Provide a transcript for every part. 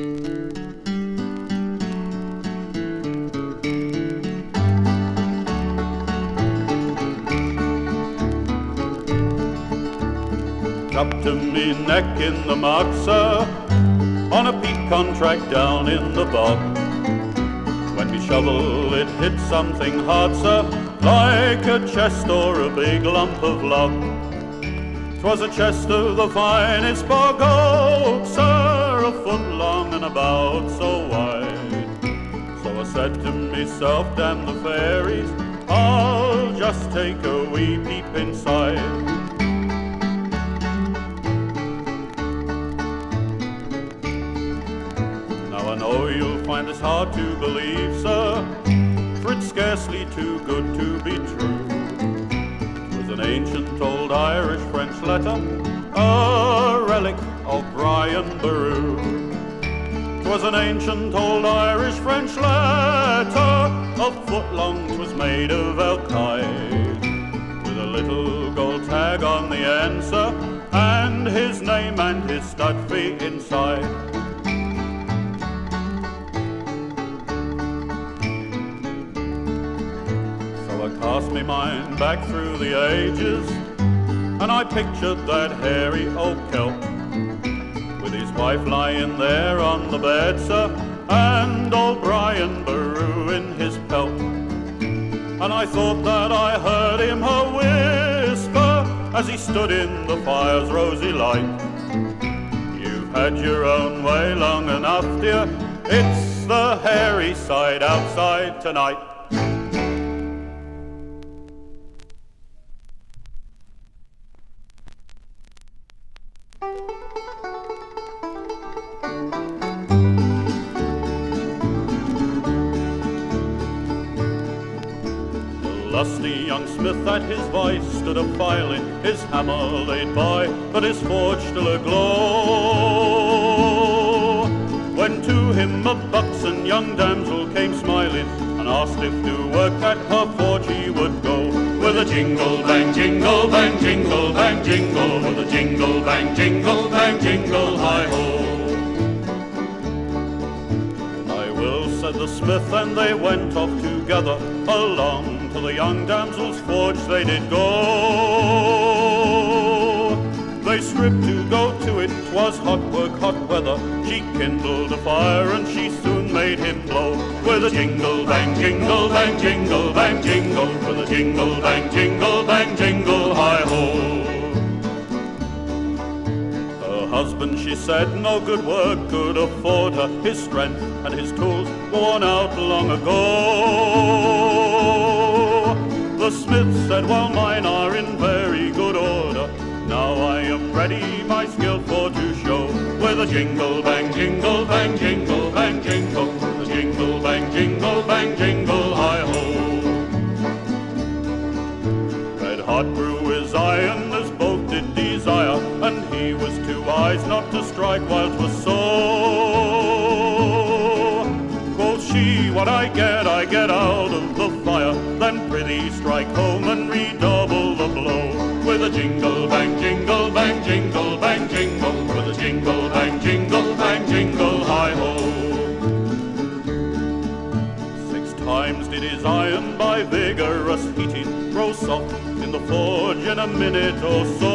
Up to me neck in the mud, sir, on a peat contract down in the bog. When we shovel it hit something hard, sir, like a chest or a big lump of log. 'Twas a chest of the finest bog oak, sir, a foot long and about so wide. So I said to myself, damn the fairies, I'll just take a wee peep inside. I know you'll find this hard to believe, sir, for it's scarcely too good to be true. It was an ancient old Irish-French letter, a relic of Brian Boru. It was an ancient old Irish-French letter, a foot long 'twas made of elk hide, with a little gold tag on the end, sir, and his name and his stud fee inside. Cast me mind back through the ages, and I pictured that hairy old kelp, with his wife lying there on the bed, sir, and old Brian Boru in his pelt. And I thought that I heard him a whisper as he stood in the fire's rosy light. You've had your own way long enough, dear, it's the hairy side outside tonight. Lusty young smith at his vice stood a filing, his hammer laid by, but his forge still aglow. When to him a buxom young damsel came smiling, and asked if to work at her forge he would go. With a jingle bang, jingle bang, jingle bang, jingle, with a jingle bang, jingle bang, jingle, hi-ho. I will, said the smith, and they went off together along. To the young damsel's forge they did go. They stripped to go to it, 'twas hot work, hot weather. She kindled a fire and she soon made him blow. With a jingle bang, jingle bang, jingle bang, jingle, with a jingle bang, jingle bang, jingle, hi-ho. Her husband, she said, no good work could afford her. His strength and his tools worn out long ago. The smith said, well, mine are in very good order. Now I am ready my skill for to show. With a jingle bang, jingle bang, jingle bang, jingle, with a jingle bang, jingle bang, jingle, hi-ho. Red hot grew his iron as both did desire, and he was too wise not to strike while 'twas so. Quoth she, what I get out of the fire. Then prithee strike home and redouble the blow. With a jingle bang, jingle bang, jingle bang, jingle, with a jingle bang, jingle bang, jingle, hi-ho. 6 times did his iron by vigorous heating grow soft in the forge in a minute or so.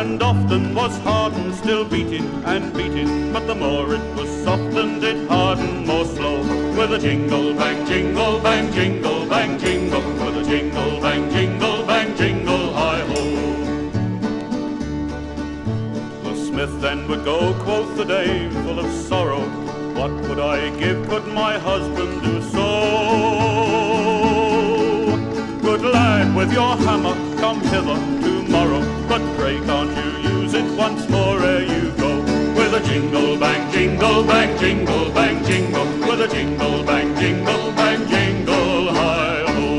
And often was hardened, still beating and beating, but the more it was softened, it hardened more slow. With a jingle bang, jingle bang, jingle bang, jingle, with a jingle bang, jingle bang, jingle, hi-ho. The smith then would go, quoth the dame, full of sorrow, what would I give could my husband do so? Good lad, with your hammer, come hither tomorrow, but pray can't you use it once more ere you go? With a jingle bang, jingle bang, jingle bang, jingle, with a jingle bang, jingle bang, jingle, hi-ho.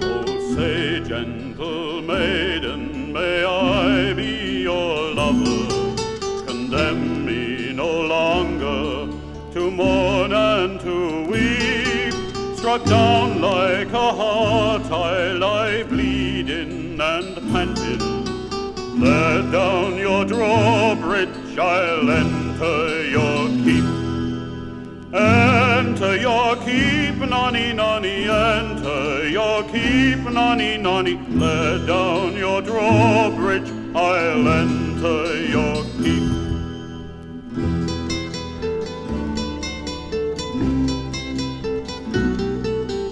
Oh, say, gentle maiden, may I Struck down like a hart, I lie bleeding and panting. Let down your drawbridge, I'll enter your keep. Enter your keep, nonny, nonny, enter your keep, nonny, nonny. Let down your drawbridge, I'll enter your keep.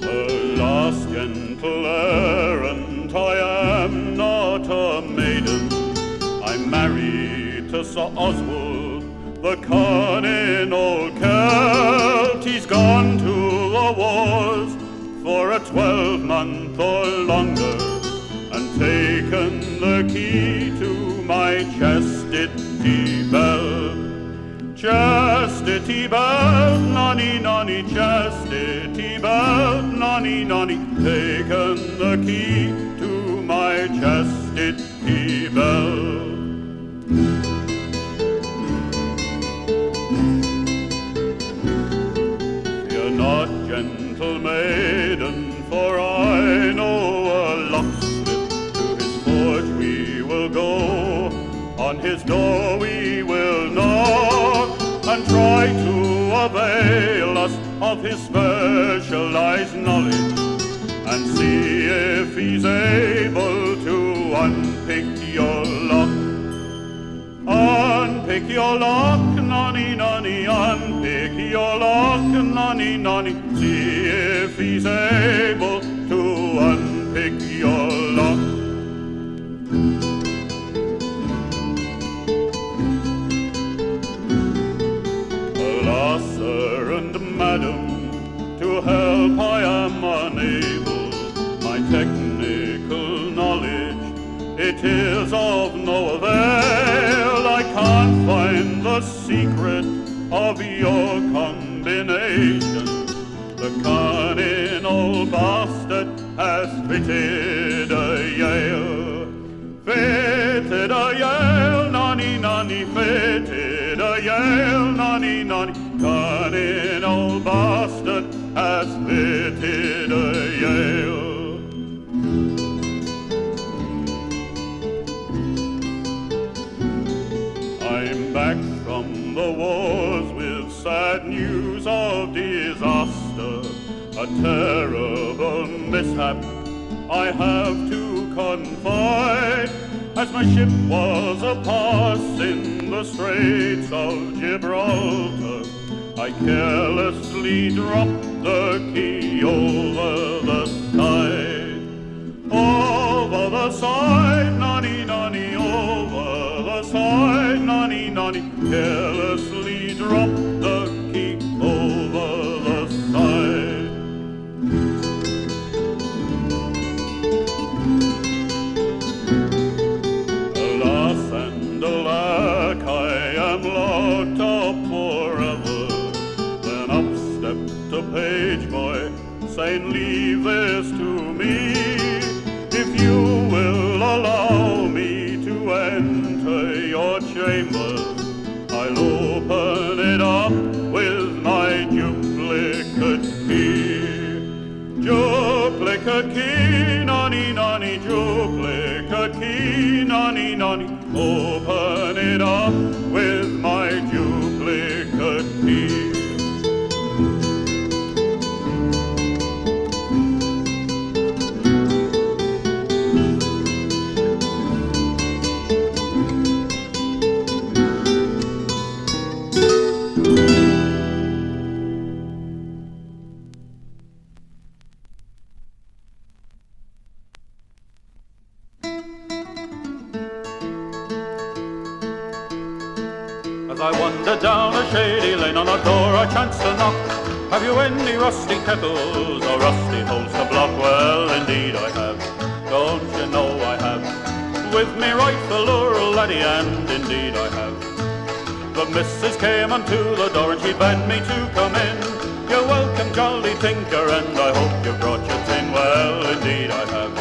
Alas, gentle errant, I am not a maiden. I'm married to Sir Oswald, the cunning old Celt. He's gone to the wars for a 12-month or longer, and taken the key to my chastity belt. Chastity belt, nonny, nonny, chastity belt, nonny, nonny. Taken the key to my chastity belt. Fear not, gentle maiden, for I know a locksmith. To his forge we will go, on his door we will knock, and try to avail us of his specialized knowledge, and see if he's able to unpick your lock. Unpick your lock, nonny, nonny, unpick your lock, nonny, nonny. See if he's able to unpick your lock. Alas, sir and madam, to help I am unable. My technical knowledge, it is of no avail. I can't find the secret of your combination. The cunning old bastard has fitted a Yale. Fitted a Yale, nonny, nonny, fitted a Yale, nonny, nonny. Cunning old bastard has fitted a Yale. I'm back from the wars with sad news of disaster, a terrible mishap I have to confide, as my ship was apass in the Straits of Gibraltar. I carelessly dropped the key over the side. Over the side, nonny, nonny, over the side, nonny, nonny. Carelessly dropped the key over the side. Alas and alack, I am locked up forever. Then up stepped a page boy, saying, leave this to me. If you will allow me to enter your chambers, I'll open it up with my duplicate key. Duplicate key, nonny, nonny, duplicate key, nonny, nonny. Open it up with my duplicate key. I wandered down a shady lane, on a door I chanced to knock. Have you any rusty kettles or rusty holes to block? Well, indeed I have, don't you know I have. With me rifle or a laddie, and indeed I have. The missus came unto the door and she bade me to come in. You're welcome, jolly tinker, and I hope you brought your tin. Well, indeed I have,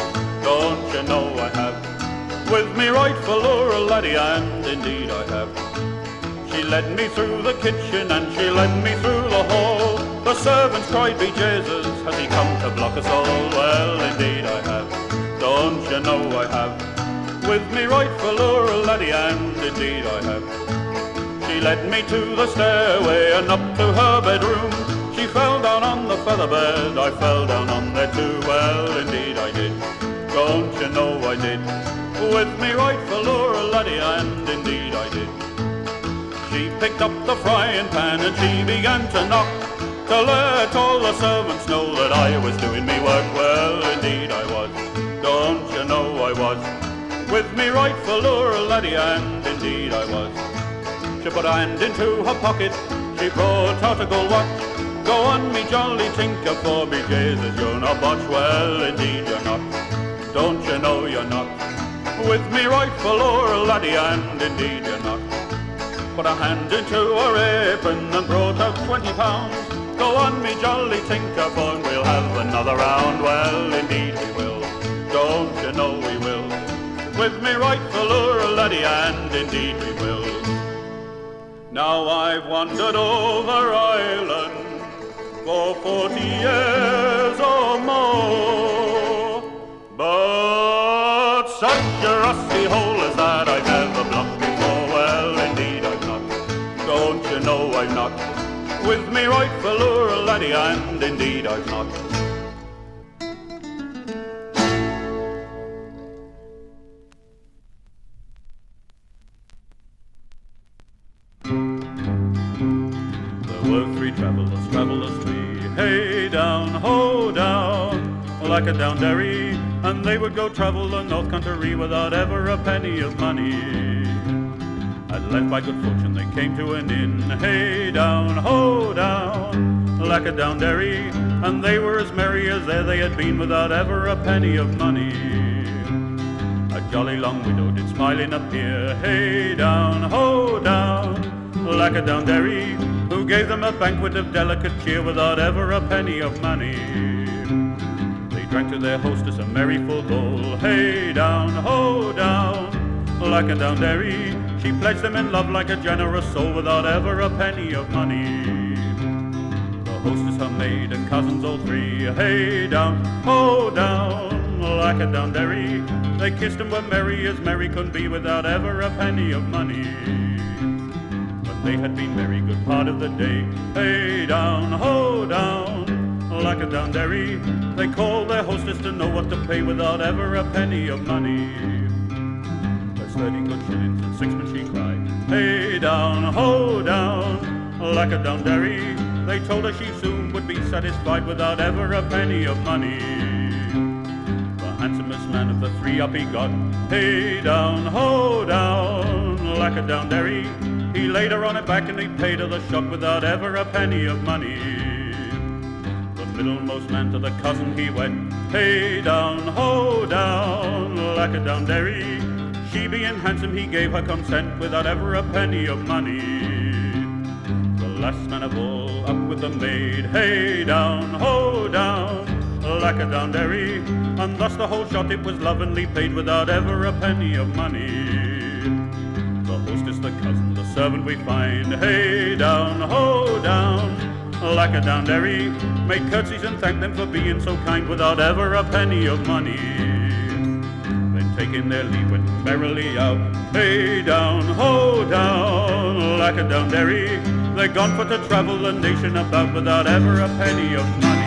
don't you know I have. With me rifle or a laddie, and indeed I have. She led me through the kitchen and she led me through the hall. The The servants cried, "Be Jesus, has he come to block us all?" Well, indeed I have, don't you know I have. With me right for Laura laddie, and indeed I have. She led me to the stairway and up to her bedroom. She fell down on the feather bed, I fell down on there too. Well, indeed I did, don't you know I did. With me right for Laura laddie, and indeed I did. She picked up the frying pan and she began to knock, to let all the servants know that I was doing me work. Well, indeed I was, don't you know I was. With me right for Laura laddie, and indeed I was. She put a hand into her pocket, she brought out a gold watch. "Go on, me jolly tinker, for be Jesus, you're not botch." Well, indeed you're not, don't you know you're not. With me right for Laura laddie, and indeed you're not. Put a hand into her apron and brought out £20. "Go on, me jolly tinker, for we'll have another round." Well, indeed we will, don't you know we will. With me right for Laura laddie, and indeed we will. Now I've wandered over Ireland for 40 years or more, but such a rusty hole as that I've never blocked before. Well, indeed I've not, don't you know I've not. With me right for Laura laddie, and indeed I've not. There were three travellers three, hey down, ho down, like a down derry, and they would go travel the north country without ever a penny of money. At length by good fortune they came to an inn, hey down, ho down, like a down derry, and they were as merry as ere they had been without ever a penny of money. A jolly long widow did smiling appear, hey down, ho down, like a down derry, who gave them a banquet of delicate cheer without ever a penny of money. They drank to their hostess a merry full bowl, hey down, ho down, like a down derry. She pledged them in love like a generous soul without ever a penny of money. The hostess, her maid, and cousins all three, hey down, ho down, like a down derry. They kissed and were merry as merry could be without ever a penny of money. They had been very good part of the day, hey down, ho down, like a down derry. They called their hostess to know what to pay without ever a penny of money. That's 30 good shillings and sixpence, she cried, hey down, ho down, like a down derry. They told her she soon would be satisfied without ever a penny of money. The handsomest man of the three up he got, hey down, ho down, like a down derry. He laid her on her back and he paid her the shot without ever a penny of money. The middlemost man to the cousin he went, hey down, ho down, like a down derry. She being handsome he gave her consent without ever a penny of money. The last man of all up with the maid, hey down, ho down, like a down derry. And thus the whole shot it was lovingly paid without ever a penny of money. The hostess, the cousin, the servant we find, hey down, ho down, like a down derry. Made curtsies and thanked them for being so kind without ever a penny of money. Then taking their leave went merrily out, hey down, ho down, like a down derry. They're gone for to travel the nation about without ever a penny of money.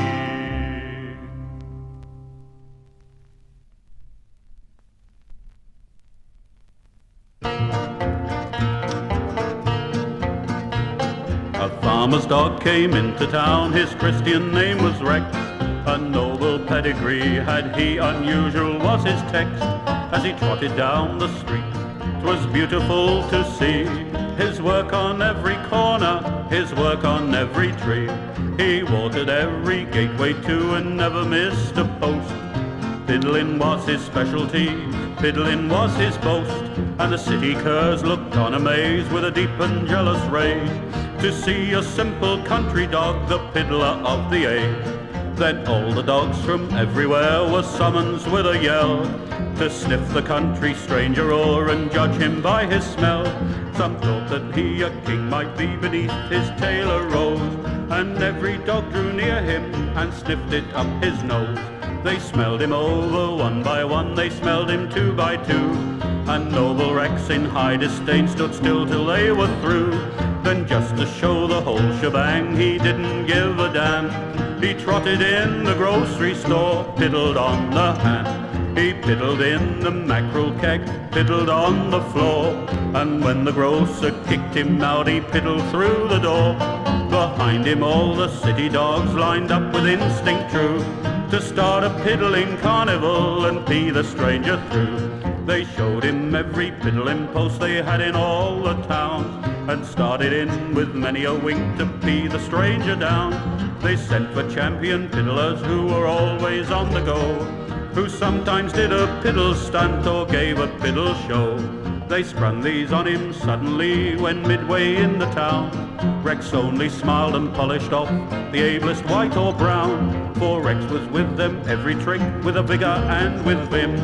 Farmer's dog came into town, his Christian name was Rex. A noble pedigree had he, unusual was his text. As he trotted down the street, 'twas beautiful to see. His work on every corner, his work on every tree. He watered every gateway too and never missed a post. Fiddling was his specialty, fiddling was his boast. And the city curs looked on amazed with a deep and jealous rage to see a simple country dog, the piddler of the age. Then all the dogs from everywhere were summoned with a yell to sniff the country stranger o'er and judge him by his smell. Some thought that he a king might be beneath his tailor rose, and every dog drew near him and sniffed it up his nose. They smelled him over one by one, they smelled him two by two, and noble Rex in high disdain stood still till they were through. Then just to show the whole shebang, he didn't give a damn. He trotted in the grocery store, piddled on the ham. He piddled in the mackerel keg, piddled on the floor, and when the grocer kicked him out, he piddled through the door. Behind him all the city dogs lined up with instinct true to start a piddling carnival and pee the stranger through. They showed him every piddling post they had in all the town, and started in with many a wink to pee the stranger down. They sent for champion piddlers who were always on the go, who sometimes did a piddle stunt or gave a piddle show. They sprung these on him suddenly when midway in the town. Rex only smiled and polished off the ablest white or brown, for Rex was with them every trick with a vigour and with vim,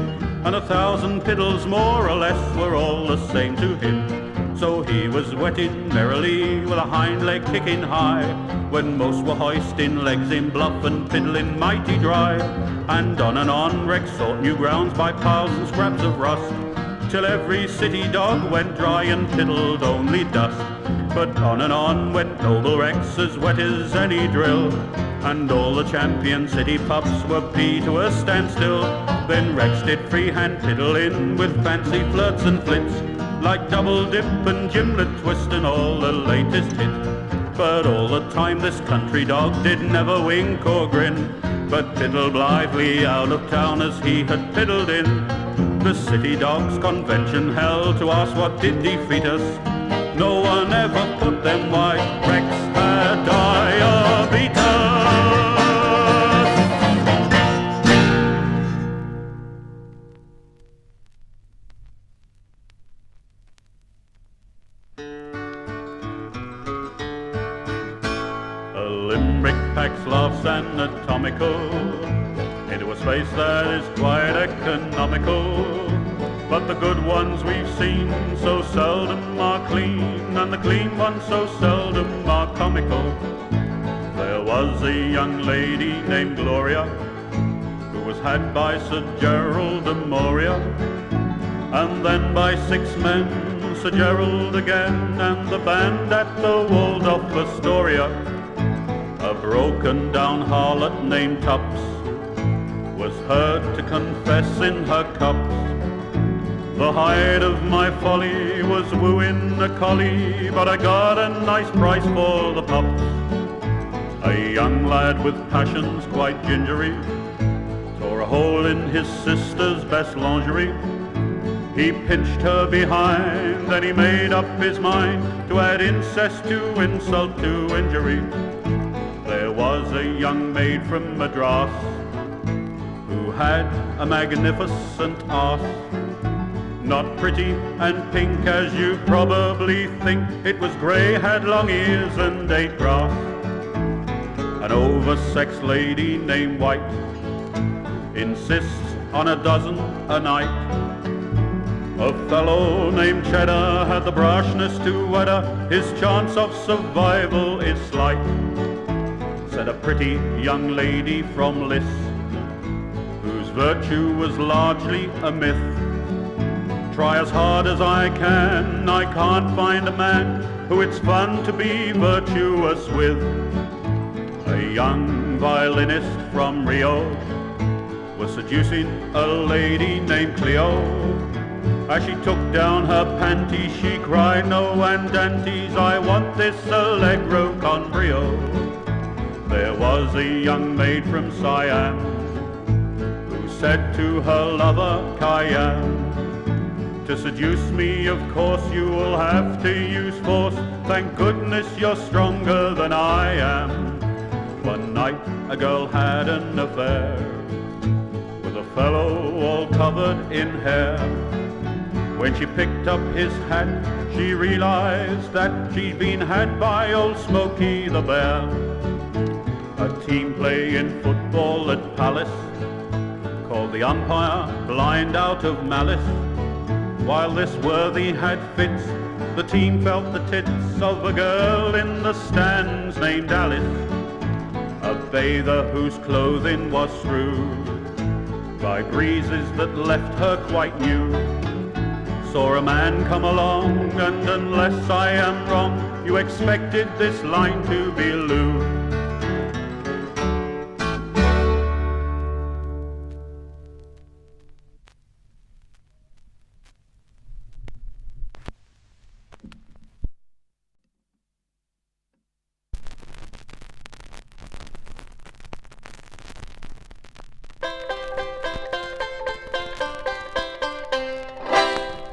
and 1,000 piddles more or less were all the same to him. So he was wetting merrily with a hind leg kicking high, when most were hoisting legs in bluff and piddling mighty dry. And on Rex sought new grounds by piles and scraps of rust, till every city dog went dry and piddled only dust. But on went noble Rex as wet as any drill, and all the champion city pups were pee to a standstill. Then Rex did freehand piddle in with fancy flirts and flits, like double dip and gimlet twist and all the latest hit. But all the time this country dog did never wink or grin, but piddled blithely out of town as he had piddled in. The city dogs convention held to ask what did defeat us. No one ever put them why Rex had diabetes. Limerick packs laughs anatomical into a space that is quite economical. But the good ones we've seen so seldom are clean, and the clean ones so seldom are comical. There was a young lady named Gloria, who was had by Sir Gerald de Moria, and then by 6 men, Sir Gerald again, and the band at the Waldorf Astoria. A broken down harlot named Tups was heard to confess in her cups. The height of my folly was wooing a collie, but I got a nice price for the pups. A young lad with passions quite gingery tore a hole in his sister's best lingerie. He pinched her behind, then he made up his mind to add incest to insult to injury. There was a young maid from Madras who had a magnificent arse, not pretty and pink as you probably think. It was grey, had long ears and ate grass. An oversexed lady named White insists on a dozen a night. A fellow named Cheddar had the brashness to wed her. His chance of survival is slight, said a pretty young lady from Liss, whose virtue was largely a myth. Try as hard as I can't find a man who it's fun to be virtuous with. A young violinist from Rio was seducing a lady named Cleo. As she took down her panties, she cried, "No andantes, I want this Allegro con brio." There was a young maid from Siam who said to her lover, Cayenne, "To seduce me, of course, you will have to use force. Thank goodness you're stronger than I am." One night a girl had an affair with a fellow all covered in hair. When she picked up his hat, she realized that she'd been had by old Smokey the Bear. A team play in football at Palace called the umpire blind out of malice. While this worthy had fits, The team felt the tits of a girl in the stands named Alice, a bather whose clothing was strewed by breezes that left her quite nude. Saw a man come along, and unless I am wrong, you expected this line to be lewd.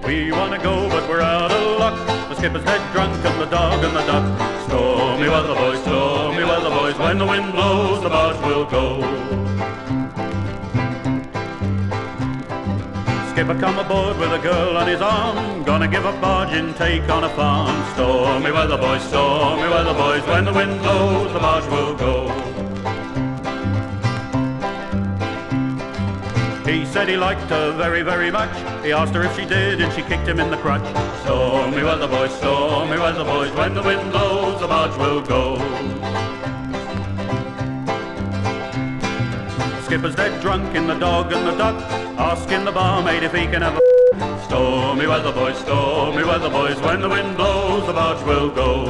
We wanna go, but we're out of luck. The skipper's dead drunk, and the dog and the duck. Stormy weather, boys, when the wind blows, the barge will go. Skipper come aboard with a girl on his arm, gonna give a bargain take on a farm. Stormy weather, boys, when the wind blows, the barge will go. He said he liked her very, very much. He asked her if she did, and she kicked him in the crutch. Stormy weather, boys, when the wind blows, the barge will go. Skipper's dead drunk in the dog and the duck, asking the barmaid if he can have a Stormy weather, boys, when the wind blows, the barge will go.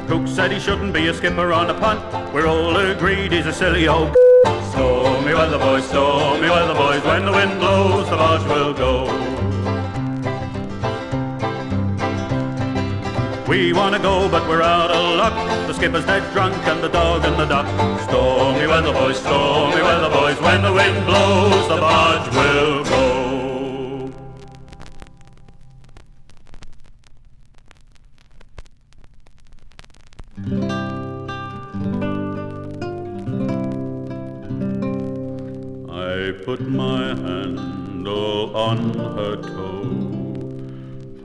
Cook said he shouldn't be a skipper on a punt. We're all agreed he's a silly old Stormy weather, boys, when the wind blows, the barge will go. We wanna go, but we're out of luck. The skipper's dead drunk, and the dog and the duck. Stormy weather, boys, when the wind blows, the barge will go. I put my hand all on her toe.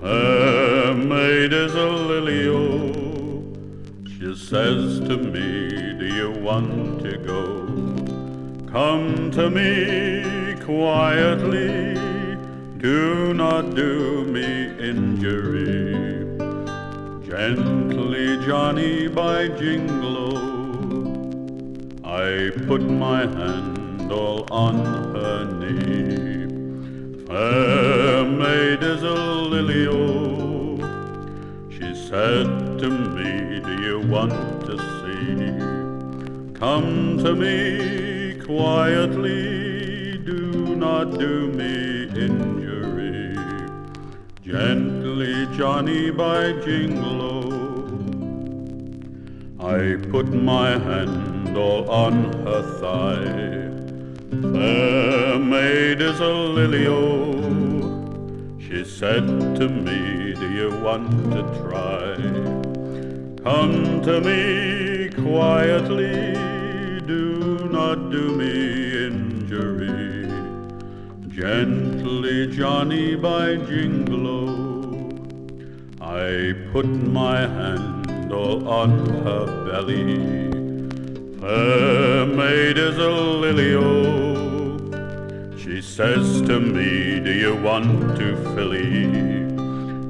Fair maid is a lily-o. She says to me, do you want to go? Come to me quietly, do not do me injury. Gently, Johnny, by Jingle, I put my hand all on her knee. Fair maid is a lily-o. She said to me, do you want to see? Come to me quietly, do not do me injury. Gently, Johnny, by Jingle, I put my hand all on her thigh. Fair maid is a lily-o. She said to me, do you want to try? Come to me quietly, do not do me injury. Gently, Johnny, by Jingle, I put my hand all on her belly. Fair maid is a lily-o. She says to me, do you want to filly?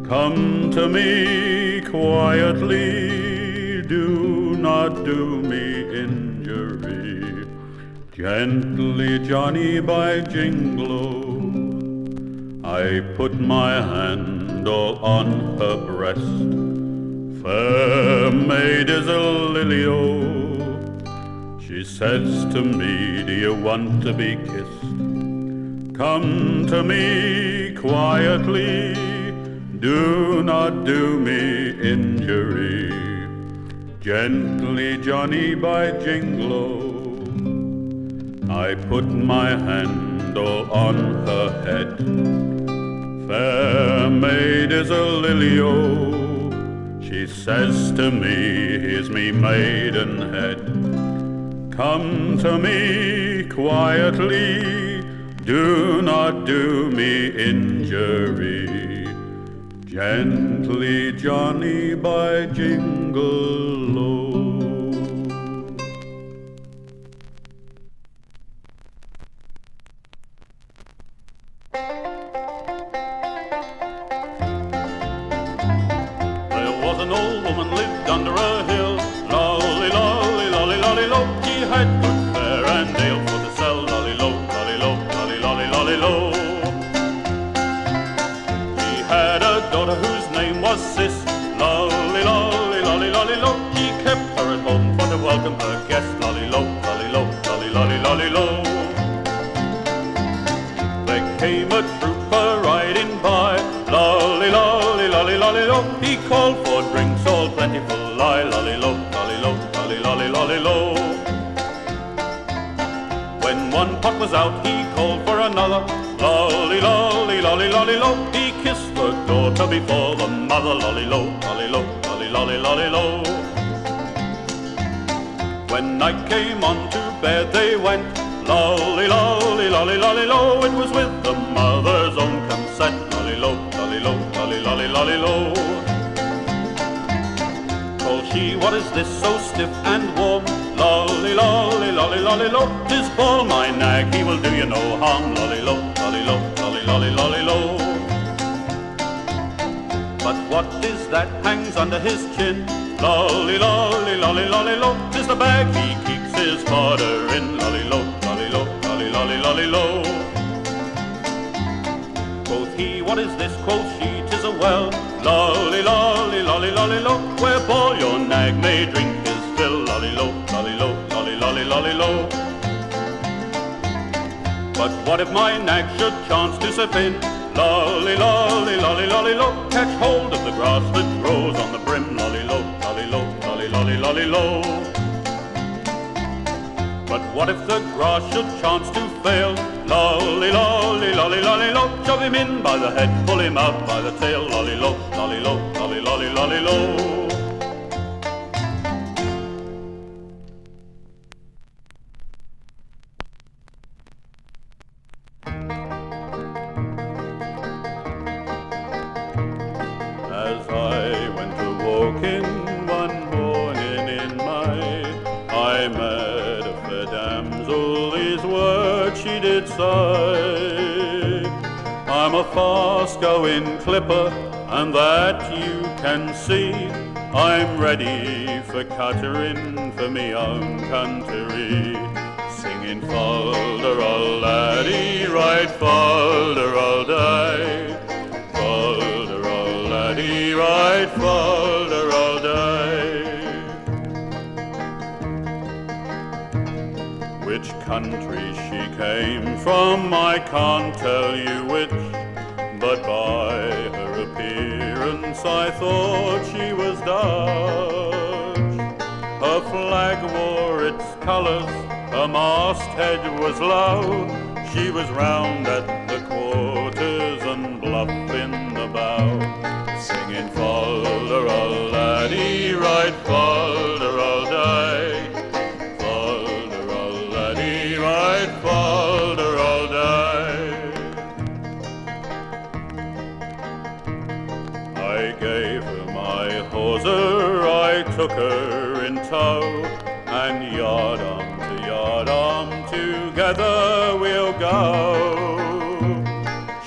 Come to me quietly, do not do me injury. Gently, Johnny, by Jingle, I put my hand all on her breast. Fair maid is a lily-o. She says to me, do you want to be kissed? Come to me quietly, do not do me injury. Gently, Johnny, by Jingle, I put my hand all on her head. Fair maid is a lily-o. She says to me, here's me maidenhead. Come to me quietly, do not do me injury. Gently, Johnny, by Jingle. a hill. Lolly, lolly, lolly, lolly, lo. He had good fare and ale for to sell. Lolly, lo, lolly, lo, lolly, lolly, lolly, lo. He had a daughter whose name was Sis. Lolly, lolly, lolly, lolly, lo. He kept her at home for to welcome her guests. Lolly, lo, lolly, lo, lolly, lolly, lolly, lo. There came a trooper riding by. Lolly, lolly, lolly, lolly, lo. He called for drinks all plentiful. Lolly, lolly, lo, lolly, lo, lolly, lolly, lolly, lo. When one pot was out, he called for another. Lolly, lolly, lolly, lolly, lo. He kissed the daughter before the mother. Lolly, lo, lolly, lo, lolly, lolly, lolly, lo. When night came on to bed they went. Lolly, lolly, lolly, lolly, lo. It was with the mother's own consent. Lolly, lo, lolly, lo, lolly, lolly, lolly, lo. Called she, what is this so stiff and warm? Lolly, lolly, lolly, lolly, lo. 'Tis Paul, my nag, he will do you no harm. Lolly, lo, lolly, lo, lolly, lolly, lolly, lo. But what is that hangs under his chin? Lolly, lolly, lolly, lolly, lo. 'Tis the bag he keeps his fodder in. Lolly, lo, lolly, lo, lolly, lolly, lolly, lo. Quoth he, what is this? Quoth she, 'tis a well. Lolly, lolly, lolly, lolly, lo. Where Paul your nag may drink his fill. Lolly, lo, lolly, lo, lolly, lolly, lolly, lo. But what if my nag should chance to slip in? Lolly, lolly, lolly, lolly, lo. Catch hold of the grass that grows on the brim. Lolly, lo, lolly, lo, lolly, lolly, lolly, lo. But what if the grass should chance to fail? Lolly, lolly, lolly, lolly, lo. Shove him in by the head, pull him out by the tail. Lolly, lo, lolly, lo, lolly, lolly, lolly, lo. As I went a-walking one morning in May, I met a fair damsel, these words she did say. I'm a fast-going clipper, and that you can see. I'm ready for cuttering for me own country, singing fol-de-rol laddie, right fol-de-rol day. Fol-de-rol laddie, right fol-de-rol day. Which country she came from I can't tell you which, but by her appearance I thought she was Dutch. Her flag wore its colours, her masthead was low. She was round at the quarters and bluff in the bow, singing fol-de-rol laddie, right fol-de-rol day. Fol-de-rol laddie, right fol-de-rol day. I gave her my hawser, I took her in tow, and yard arm together we'll go.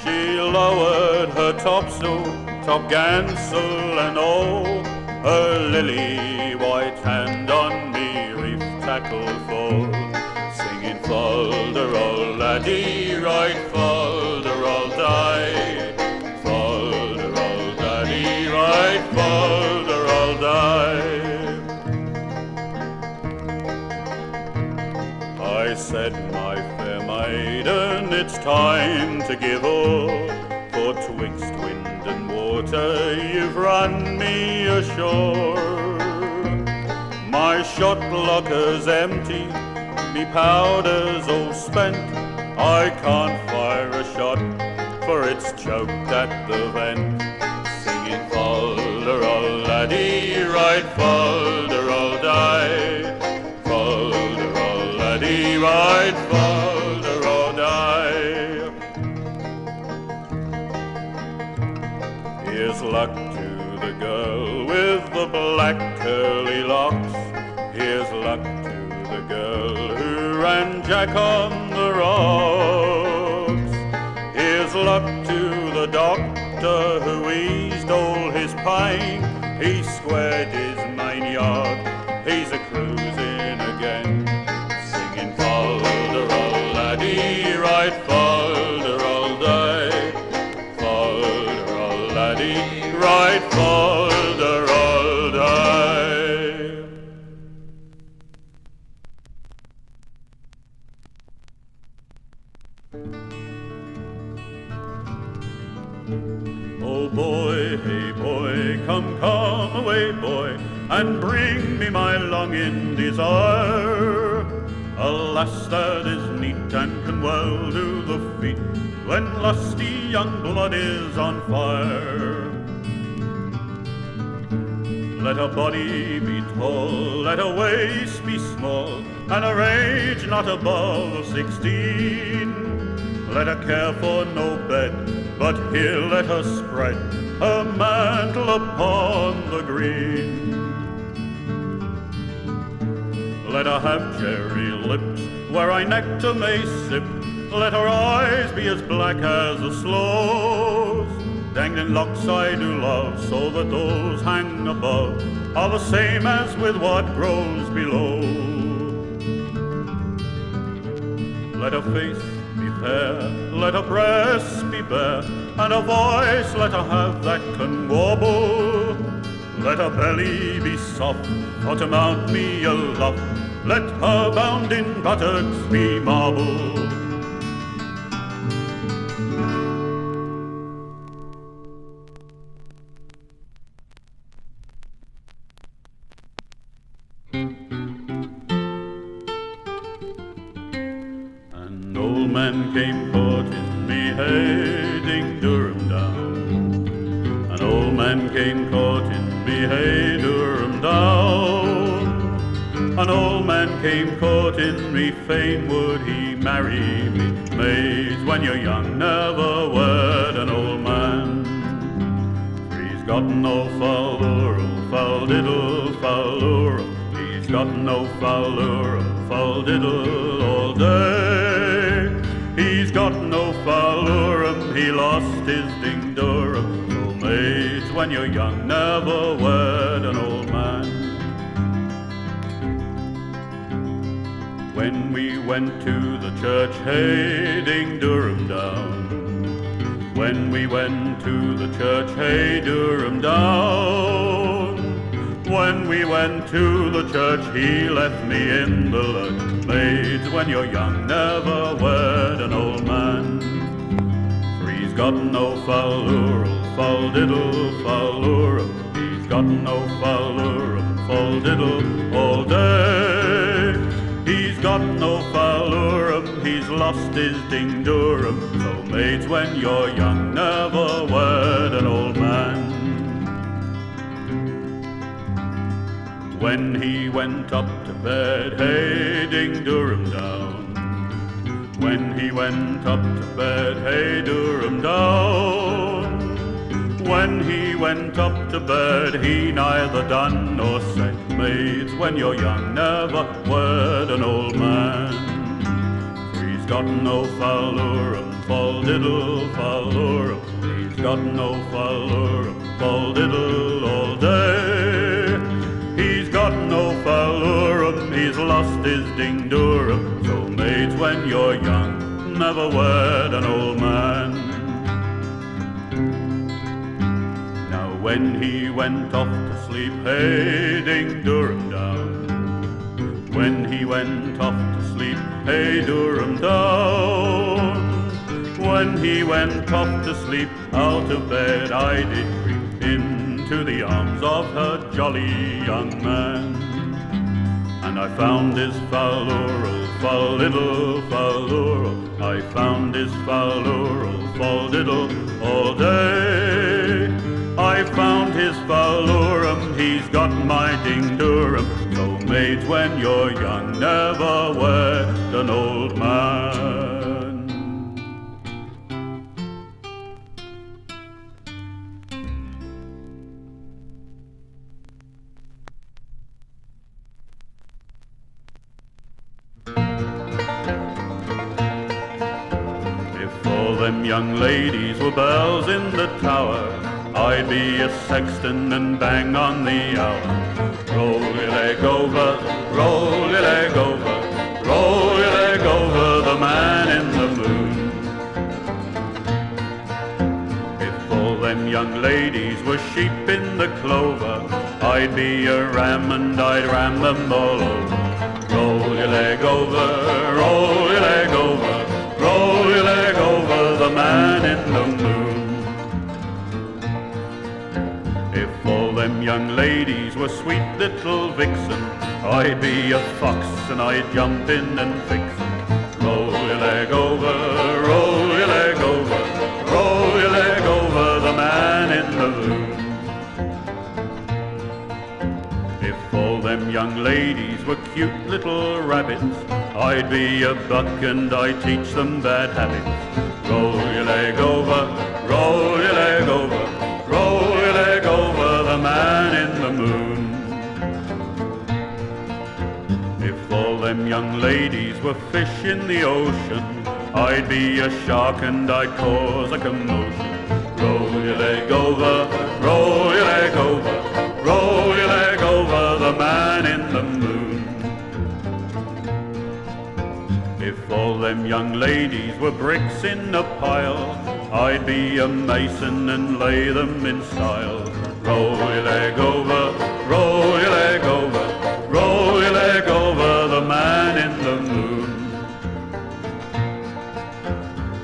She lowered her topsail, topgansel and all, her lily white hand on me reef tackle full, singing fol-de-rol laddie, right fol-de-rol day. Fol-de-rol laddie, right fol-de-rol day. I said, my fair maiden, it's time to give all, for 'twixt wind and water you've run me ashore. My shot locker's empty, me powder's all spent. I can't fire a shot, for it's choked at the vent. Singing fol-de-rol laddie, right fol-de-rol day. Fol-de-rol laddie, right fol-de-rol day. Here's luck to the girl with the black curly locks. Here's luck to the girl who ran Jack on the rocks. Here's luck to the doctor who eased all his pain. He squared his mania he's a-cruising again, singing fol-de-rol laddie, right fol-de-rol day, fol-de-rol laddie, right fol-de-rol day. Oh boy, hey boy, come away boy, and bring me my longing desire. A lass that is neat and can well do the feat when lusty young blood is on fire. Let her body be tall, let her waist be small, and her age not above 16. Let her care for no bed, but here let her spread her mantle upon the green. Let her have cherry lips where I nectar may sip, let her eyes be as black as the sloes. Dangling locks I do love, so that those hang above are the same as with what grows below. Let her face be fair, let her breasts be bare, and her voice let her have that can warble. Let her belly be soft, for to mount me aloft, let her bounding buttocks be marble. An old man came courting me, heading Durham down. An old man came courting me, hey Durham down. An old man came courting me, fain would he marry me. Maids, when you're young, never wed an old man. For he's got no foul-ural, foul-diddle, foul-ural. He's got no foul-ural, foul-diddle all day. He's got no foul-urum, he lost his ding-durum. So maids, when you're young, never wed an old man. When we went to the church, hey, ding-Durham down. When we went to the church, hey, Durham down. When we went to the church, he left me in the lurch. Maids, when you're young, never wed an old man. For he's got no foul-ural, foul-diddle, foul-ural. He's got no foul-ural, foul-diddle all day. He's got no foul-urum, he's lost his ding-durum. So maids, when you're young, never wed an old man. When he went up to bed, hey, ding-Durham down. When he went up to bed, hey, Durham down. When he went up to bed, he neither done nor said. Maids, when you're young, never wed an old man. For he's got no foul-urum, foul-diddle, foul-urum. He's got no foul-urum, foul-diddle all day. He's got no foul-urum, he's lost his ding-durum. So maids, when you're young, never wed an old man. When he went off to sleep, hey, ding-Durham down. When he went off to sleep, hey, Durham down. When he went off to sleep, out of bed I did creep into the arms of her jolly young man. And I found his foul-ural, foul-diddle, foul-ural. I found his foul-ural, foul-diddle all day. I found his foul-urum, he's got my ding-durum. So maids, when you're young, never wed an old man. If all them young ladies were bells in the tower, I'd be a sexton and bang on the hour. Roll-a-leg over I'd be a ram and I'd ram them all over. Roll your leg over, roll your leg over, roll your leg over the man in the moon. If all them young ladies were sweet little vixen, I'd be a fox and I'd jump in and fix it. Roll your leg over, roll your leg over, roll your leg over the man in the moon. If all them young ladies were cute little rabbits, I'd be a buck and I'd teach them bad habits. Roll your leg over, roll your leg over, roll your leg over the man in the moon. If all them young ladies were fish in the ocean, I'd be a shark and I'd cause a commotion. Roll your leg over, roll your leg over, roll your leg over the man in the moon. If all them young ladies were bricks in a pile, I'd be a mason and lay them in style. Roll your leg over, roll your leg over, roll your leg over the man in the moon.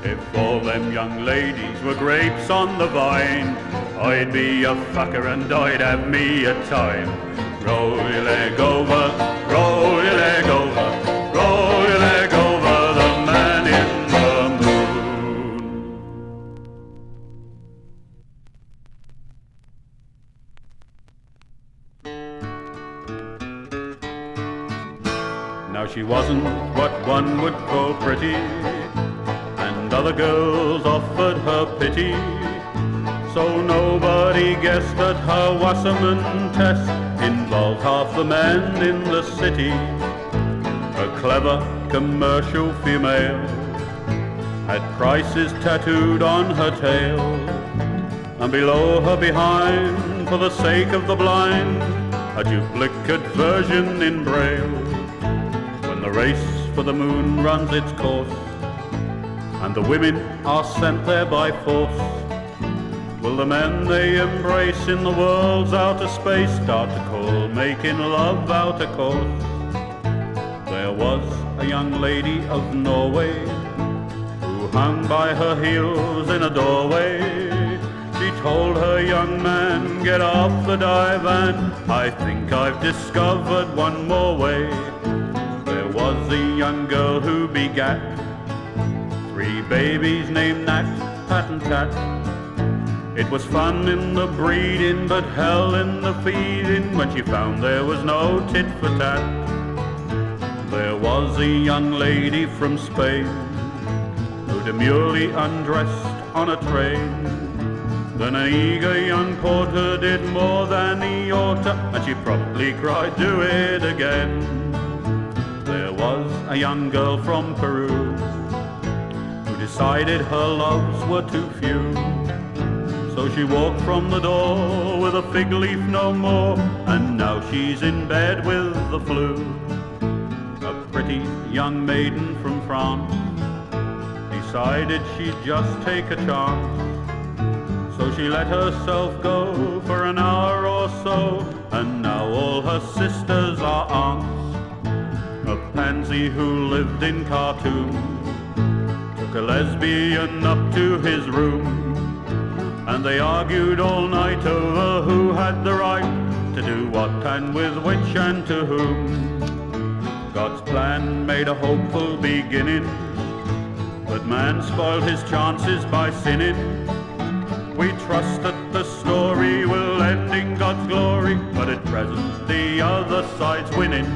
If all them young ladies were grapes on the vine, I'd be a fucker and I'd have me a time. Roll your leg over, roll your leg over, roll your leg over the man in the moon. Now she wasn't what one would call pretty, and other girls offered her pity, so nobody guessed that her Wasserman test involved half the men in the city. A clever commercial female had prices tattooed on her tail, and below her behind, for the sake of the blind, a duplicate version in braille. When the race for the moon runs its course, and the women are sent there by force, will the men they embrace in the world's outer space start to call making love out of course? There was a young lady of Norway who hung by her heels in a doorway. She told her young man, get off the divan, I think I've discovered one more way. There was a young girl who begat 3 babies named Nat, Pat and Tat. It was fun in the breeding, but hell in the feeding, when she found there was no tit for tat. There was a young lady from Spain who demurely undressed on a train. Then an eager young porter did more than he oughta, and she promptly cried, do it again. There was a young girl from Peru who decided her loves were too few, so she walked from the door with a fig leaf no more, and now she's in bed with the flu. A pretty young maiden from France decided she'd just take a chance, so she let herself go for an hour or so, and now all her sisters are aunts. A pansy who lived in Khartoum took a lesbian up to his room, and they argued all night over who had the right to do what and with which and to whom. God's plan made a hopeful beginning, but man spoiled his chances by sinning. We trust that the story will end in God's glory, but at present the other side's winning.